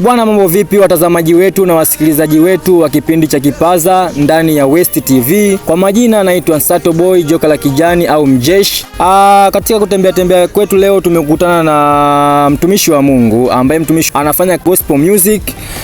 Bwana, mambo vipi watazamaji wetu na wasikilizaji wetu wa kipindi cha Kipaza ndani ya West TV. Kwa majina naitwa Nsato Boy Joka la Kijani au Mjeshi. Katika kutembea kwetu leo tumekutana na mtumishi wa Mungu ambaye mtumishi anafanya gospel music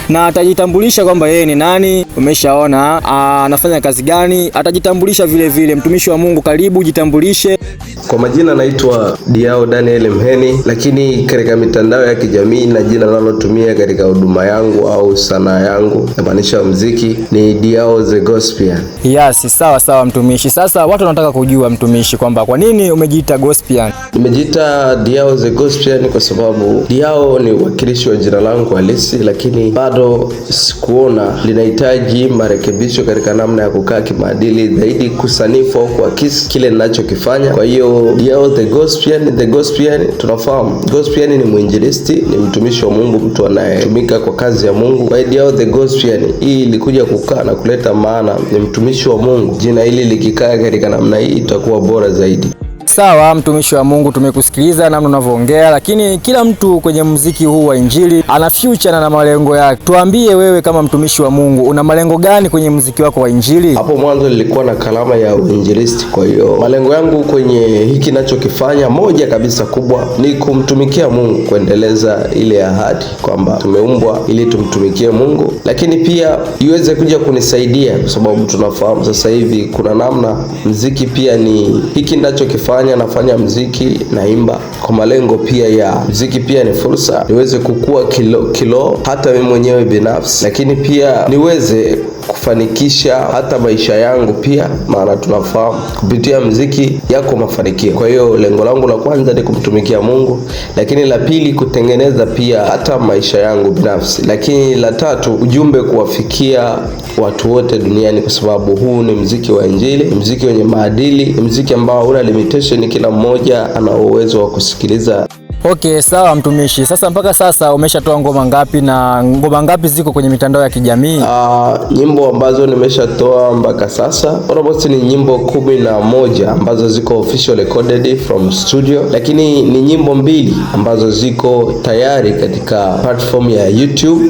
na atajitambulisha kwamba yeye ni nani. Umeshaona anafanya kazi gani, atajitambulisha vile vile. Mtumishi wa Mungu, karibu jitambulishe. Kwa majina naitwa Diao Daniel Mheni, lakini katika mitandao ya kijamii na jina nalotumia katika huduma yangu au sanaa yangu namaanisha muziki ni Diao the Gospel. Yes, sawa mtumishi. Sasa watu wanataka kujua mtumishi kwamba kwa nini umejiita Gospel? Nimejiita Diao the Gospel kwa sababu Diao ni uwakilishi wa jina langu halisi, lakini bado sikuona linahitaji marekebisho katika namna ya kukaa kimaadili zaidi, kusanifu au kuakisi kile ninachokifanya. Kwa hiyo Diao the Gospel tunafahamu Gospel ni mwinjilisti, ni mtumishi wa Mungu, mtu anayetumika kwa kazi ya Mungu. Kwa hiyo Diao the Gospel hii ilikuja kukaa na kuleta maana, ni mtumishi wa Mungu. Jina hili likikaa katika namna hii itakuwa bora zaidi. Sawa mtumishi wa Mungu, tumekusikiliza namna unavyoongea, lakini kila mtu kwenye muziki huu wa Injili ana future na malengo yake. Tuambie wewe kama mtumishi wa Mungu, una malengo gani kwenye muziki wako wa Injili? Hapo mwanzo nilikuwa na kalama ya uinjilisti. Kwa hiyo malengo yangu kwenye hiki ninachokifanya, moja kabisa kubwa ni kumtumikia Mungu, kuendeleza ile ahadi kwamba tumeumbwa ili tumtumikie Mungu, lakini pia iweze kuja kunisaidia kwa sababu tunafahamu sasa hivi kuna namna muziki pia ni hiki ninachokifanya. Nafanya muziki, naimba kwa malengo pia ya muziki, pia ni fursa niweze kukua kilo hata mimi mwenyewe binafsi, lakini pia niweze kufanikisha hata maisha yangu pia, maana tunafahamu kupitia muziki yako mafanikio. Kwa hiyo lengo langu la kwanza ni kumtumikia Mungu, lakini la pili kutengeneza pia hata maisha yangu binafsi, lakini la tatu ujumbe kuwafikia watu wote duniani, kwa sababu huu ni muziki wa Injili, muziki wenye maadili, muziki ambao una limitation, kila mmoja ana uwezo wa kusikiliza. Okay, sawa mtumishi. Sasa mpaka sasa umeshatoa ngoma ngapi na ngoma ngapi ziko kwenye mitandao ya kijamii? Nyimbo ambazo nimeshatoa mpaka sasa almost ni nyimbo 11 ambazo ziko official recorded from studio, lakini ni nyimbo 2 ambazo ziko tayari katika platform ya YouTube.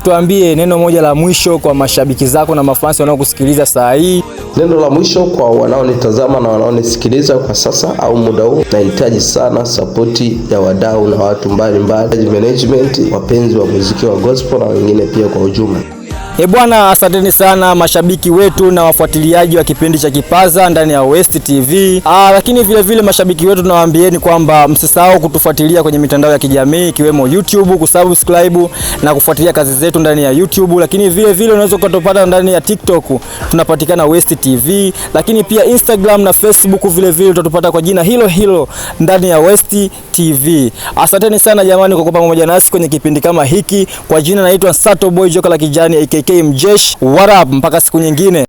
Tuambie neno moja la mwisho kwa mashabiki zako na mafansi wanaokusikiliza saa hii. Neno la mwisho kwa wanaonitazama na wanaonisikiliza kwa sasa au muda huu, nahitaji sana sapoti ya wadau na watu mbalimbali, management, wapenzi wa muziki wa gospel na wengine pia kwa ujumla. Bwana, asanteni sana mashabiki wetu na wafuatiliaji wa kipindi cha Kipaza ndani ya West TV. Lakini vile vile mashabiki wetu tunawaambieni kwamba msisahau kutufuatilia kwenye mitandao ya kijamii ikiwemo YouTube, kusubscribe na kufuatilia kazi zetu ndani ya YouTube, lakini vile vile unaweza kutupata ndani ya TikTok, tunapatikana West TV, lakini pia Instagram na Facebook vile vile utatupata kwa jina hilo ndani ya West TV. Asanteni sana jamani kwa kuwa pamoja nasi kwenye kipindi kama hiki. Kwa jina naitwa Nsato Boy Joka la Kijani aka Mjeshi. What up, mpaka siku nyingine.